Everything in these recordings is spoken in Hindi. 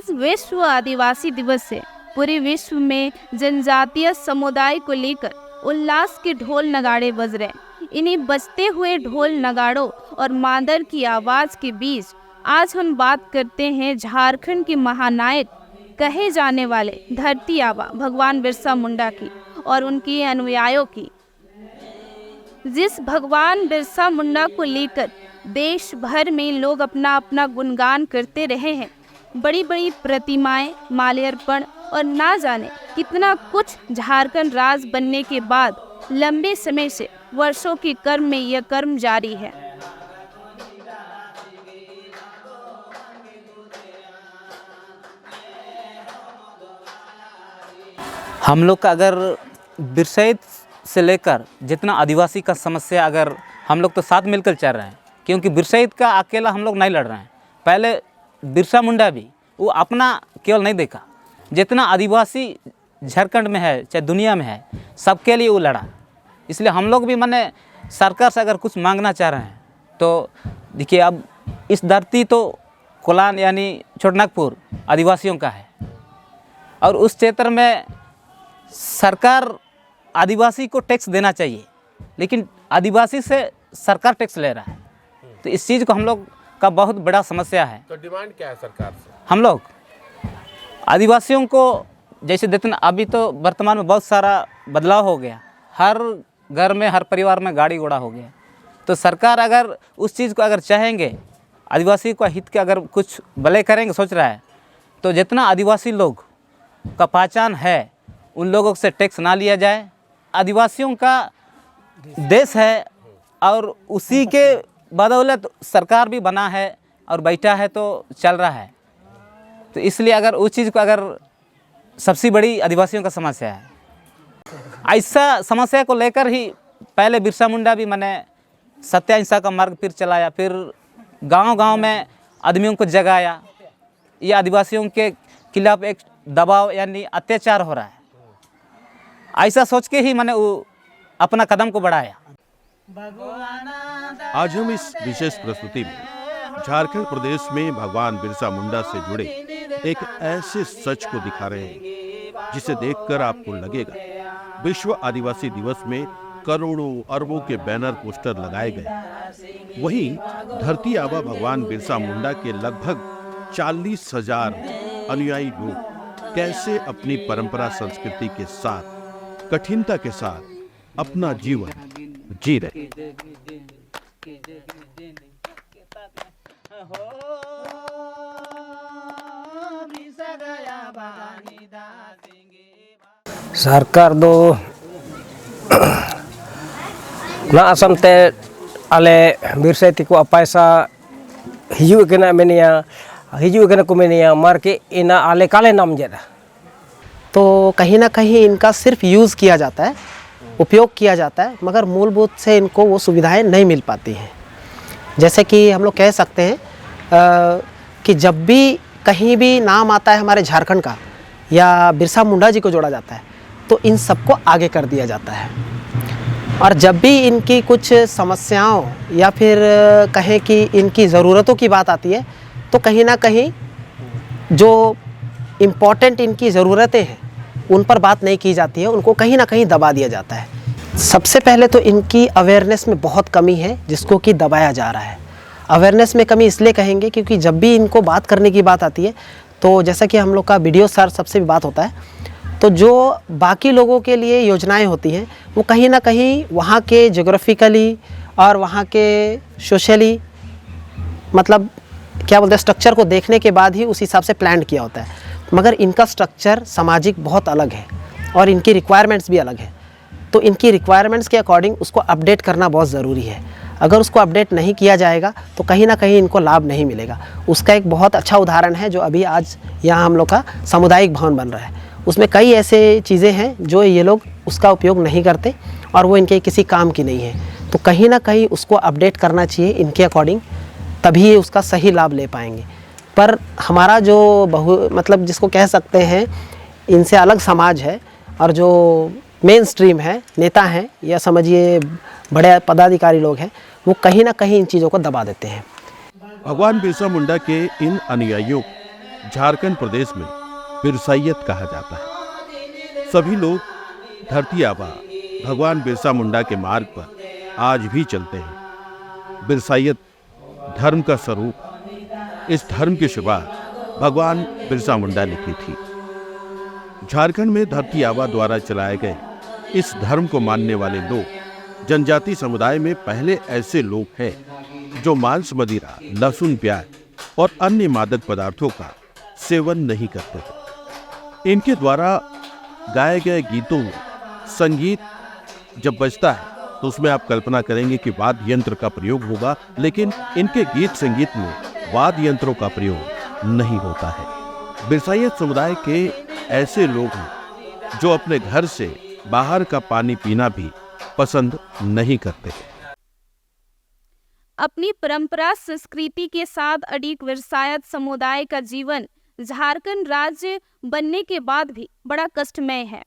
आज विश्व आदिवासी दिवस है। पूरे विश्व में जनजातीय समुदाय को लेकर उल्लास के ढोल नगाड़े बज रहे हैं। इन्हीं बजते हुए ढोल नगाड़ों और मादर की आवाज़ के बीच आज हम बात करते हैं झारखंड के महानायक कहे जाने वाले धरती आबा भगवान बिरसा मुंडा की और उनके अनुयायियों की। जिस भगवान बिरसा मुंडा को लेकर देश भर में लोग अपना अपना गुणगान करते रहे हैं, बड़ी बड़ी प्रतिमाएं, माल्यार्पण और ना जाने कितना कुछ झारखंड राज्य बनने के बाद लंबे समय से वर्षों के कर्म में यह कर्म जारी है। हम लोग का अगर बिरसाइत से लेकर जितना आदिवासी का समस्या, अगर हम लोग तो साथ मिलकर चल रहे हैं, क्योंकि बिरसाइत का अकेला हम लोग नहीं लड़ रहे हैं। पहले बिरसा मुंडा भी वो अपना केवल नहीं देखा, जितना आदिवासी झारखंड में है चाहे दुनिया में है, सबके लिए वो लड़ा। इसलिए हम लोग भी माने सरकार से अगर कुछ मांगना चाह रहे हैं तो देखिए, अब इस धरती तो कोलान यानी छोटनागपुर आदिवासियों का है और उस क्षेत्र में सरकार आदिवासी को टैक्स देना चाहिए, लेकिन आदिवासी से सरकार टैक्स ले रहा है। तो इस चीज़ को हम लोग का बहुत बड़ा समस्या है। तो डिमांड क्या है सरकार से? हम लोग आदिवासियों को जैसे देते ना, अभी तो वर्तमान में बहुत सारा बदलाव हो गया, हर घर में हर परिवार में गाड़ी घोड़ा हो गया। तो सरकार अगर उस चीज़ को अगर चाहेंगे, आदिवासी को हित के अगर कुछ भले करेंगे सोच रहा है, तो जितना आदिवासी लोग का पहचान है उन लोगों से टैक्स ना लिया जाए। आदिवासियों का देश है और उसी के बदौलत सरकार भी बना है और बैठा है तो चल रहा है। तो इसलिए अगर उस चीज़ को अगर सबसे बड़ी आदिवासियों का समस्या है, ऐसा समस्या को लेकर ही पहले बिरसा मुंडा भी मैंने सत्य अहिंसा का मार्ग फिर चलाया, फिर गांव-गांव में आदमियों को जगाया। ये आदिवासियों के खिलाफ एक दबाव यानी अत्याचार हो रहा है, ऐसा सोच के ही मैंने वो अपना कदम को बढ़ाया। आज हम इस विशेष प्रस्तुति में झारखंड प्रदेश में भगवान बिरसा मुंडा से जुड़े एक ऐसे सच को दिखा रहे हैं जिसे देखकर आपको लगेगा विश्व आदिवासी दिवस में करोड़ों अरबों के बैनर पोस्टर लगाए गए, वहीं धरती आबा भगवान बिरसा मुंडा के लगभग 40,000 अनुयायी लोग कैसे अपनी परंपरा संस्कृति के साथ कठिनता के साथ अपना जीवन जी रहे। सरकार दो ना असमते आले बिरसाइत को पैसा हिजू के मेनिया हिजू के को मेनिया मार के इना आले काले नाम जेदा। तो कहीं ना कहीं इनका सिर्फ यूज़ किया जाता है, उपयोग किया जाता है, मगर मूलभूत से इनको वो सुविधाएं नहीं मिल पाती हैं। जैसे कि हम लोग कह सकते हैं कि जब भी कहीं भी नाम आता है हमारे झारखंड का या बिरसा मुंडा जी को जोड़ा जाता है तो इन सबको आगे कर दिया जाता है। और जब भी इनकी कुछ समस्याओं या फिर कहें कि इनकी ज़रूरतों की बात आती है तो कहीं ना कहीं जो इम्पॉर्टेंट इनकी ज़रूरतें हैं उन पर बात नहीं की जाती है, उनको कहीं ना कहीं दबा दिया जाता है। सबसे पहले तो इनकी अवेयरनेस में बहुत कमी है जिसको कि दबाया जा रहा है। अवेयरनेस में कमी इसलिए कहेंगे क्योंकि जब भी इनको बात करने की बात आती है तो जैसा कि हम लोग का वीडियो सर सबसे भी बात होता है, तो जो बाकी लोगों के लिए योजनाएं होती हैं वो कहीं ना कहीं वहाँ के जोग्राफिकली और वहाँ के सोशली मतलब क्या बोलते हैं स्ट्रक्चर को देखने के बाद ही उस हिसाब से प्लान किया होता है, मगर इनका स्ट्रक्चर सामाजिक बहुत अलग है और इनकी रिक्वायरमेंट्स भी अलग है। तो इनकी रिक्वायरमेंट्स के अकॉर्डिंग उसको अपडेट करना बहुत ज़रूरी है। अगर उसको अपडेट नहीं किया जाएगा तो कहीं ना कहीं इनको लाभ नहीं मिलेगा। उसका एक बहुत अच्छा उदाहरण है जो अभी आज यहाँ हम लोग का सामुदायिक भवन बन रहा है, उसमें कई ऐसे चीज़ें हैं जो ये लोग उसका उपयोग नहीं करते और वो इनके किसी काम की नहीं है। तो कहीं ना कहीं उसको अपडेट करना चाहिए इनके अकॉर्डिंग, तभी ये उसका सही लाभ ले पाएंगे। पर हमारा जो मतलब जिसको कह सकते हैं इनसे अलग समाज है और जो मेन स्ट्रीम है, नेता हैं या समझिए बड़े पदाधिकारी लोग हैं, वो कहीं ना कहीं इन चीज़ों को दबा देते हैं। भगवान बिरसा मुंडा के इन अनुयायियों झारखंड प्रदेश में बिरसाईयत कहा जाता है। सभी लोग धरती आबा भगवान बिरसा मुंडा के मार्ग पर आज भी चलते हैं। बिरसाईयत धर्म का स्वरूप, इस धर्म की शुरुआत भगवान बिरसा मुंडा ने की थी। झारखंड में धरती आबा द्वारा चलाए गए इस धर्म को मानने वाले लोग जनजाति समुदाय में पहले ऐसे लोग हैं जो मांस, मदिरा, लहसुन, प्याज और अन्य मादक पदार्थों का सेवन नहीं करते थे। इनके द्वारा गाए गए गीतों में संगीत जब बजता है तो उसमें आप कल्पना करेंगे कि वाद्य यंत्र का प्रयोग होगा, लेकिन इनके गीत संगीत में वाद्य यंत्रों का प्रयोग नहीं होता है। बिरसाईयत समुदाय के ऐसे लोग हैं जो अपने घर से बाहर का पानी पीना भी पसंद नहीं करते। अपनी परंपरा संस्कृति के साथ अडिग बिरसाईयत समुदाय का जीवन झारखंड राज्य बनने के बाद भी बड़ा कष्टमय है।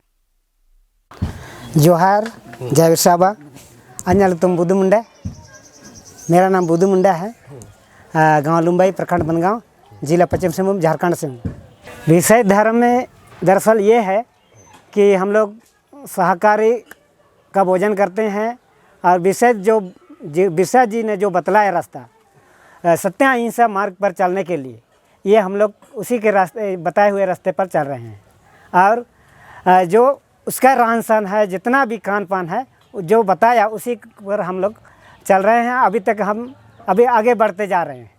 जोहार, जय बिरसाबा। अन्यल तुम बुद्धू मुंडा। मेरा नाम बुद्धू मुंडा है। गांव लुम्बाई, प्रखंड बनगांव, जिला पश्चिम सिंहभूम, झारखंड से हूँ। बिरसाईयत धर्म में दरअसल ये है कि हम लोग शाकाहारी का भोजन करते हैं और बिरसा जी ने जो बतलाया रास्ता सत्य अहिंसा मार्ग पर चलने के लिए, ये हम लोग उसी के रास्ते बताए हुए रास्ते पर चल रहे हैं। और जो उसका रहन सहन है, जितना भी खान पान है, जो बताया उसी पर हम लोग चल रहे हैं। अभी तक हम आगे बढ़ते जा रहे हैं।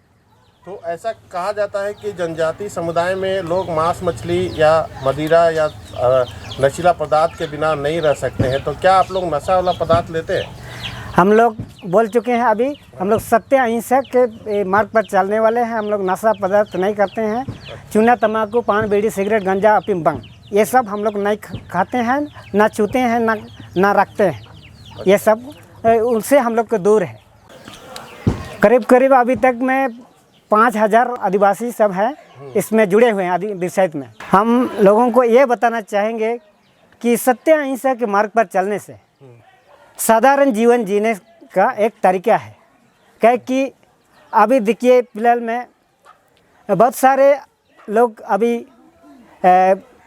तो ऐसा कहा जाता है कि जनजाति समुदाय में लोग मांस, मछली या मदिरा या नशीला पदार्थ के बिना नहीं रह सकते हैं, तो क्या आप लोग नशा वाला पदार्थ लेते हैं? हम लोग बोल चुके हैं, अभी हम लोग सत्य अहिंसा के मार्ग पर चलने वाले हैं। हम लोग नशा पदार्थ नहीं करते हैं। चूना, तम्बाकू, पान, बीड़ी, सिगरेट, गंजा, अफीम, भंग, ये सब हम लोग नहीं खाते हैं, ना छूते हैं, ना रखते हैं। ये सब उनसे हम लोग को दूर है। करीब करीब अभी तक में 5000 आदिवासी सब हैं इसमें जुड़े हुए हैं बिरसाईयत में। हम लोगों को ये बताना चाहेंगे कि सत्य अहिंसा के मार्ग पर चलने से साधारण जीवन जीने का एक तरीका है। क्या कि अभी देखिए फिलहाल में बहुत सारे लोग अभी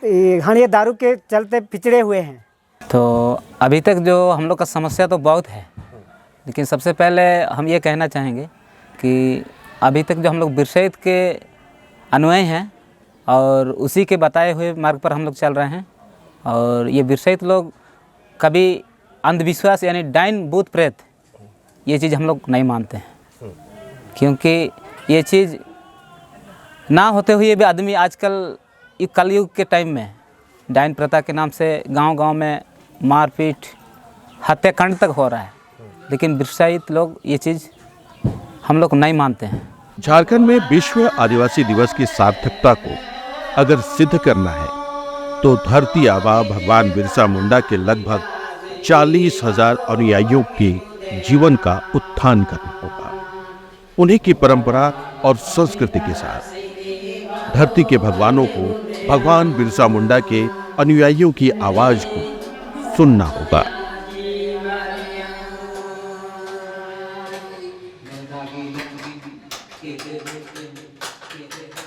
ये दारू के चलते पिछड़े हुए हैं। तो अभी तक जो हम लोग का समस्या तो बहुत है, लेकिन सबसे पहले हम ये कहना चाहेंगे कि अभी तक जो हम लोग बिरसाईयत के अनुयायी हैं और उसी के बताए हुए मार्ग पर हम लोग चल रहे हैं। और ये बिरसाईयत लोग कभी अंधविश्वास यानी डाइन, भूत, प्रेत ये चीज़ हम लोग नहीं मानते हैं, क्योंकि ये चीज़ ना होते हुए भी आदमी आजकल कलयुग के टाइम में डाइन प्रथा के नाम से गांव-गांव में मारपीट, हत्याकांड तक हो रहा है, लेकिन बिरसाईयत लोग ये चीज़ हम लोग नहीं मानते हैं। झारखंड में विश्व आदिवासी दिवस की सार्थकता को अगर सिद्ध करना है तो धरती आबा भगवान बिरसा मुंडा के लगभग 40,000 अनुयायियों के जीवन का उत्थान करना होगा। उन्हीं की परंपरा और संस्कृति के साथ धरती के भगवानों को, भगवान बिरसा मुंडा के अनुयायियों की आवाज को सुनना होगा।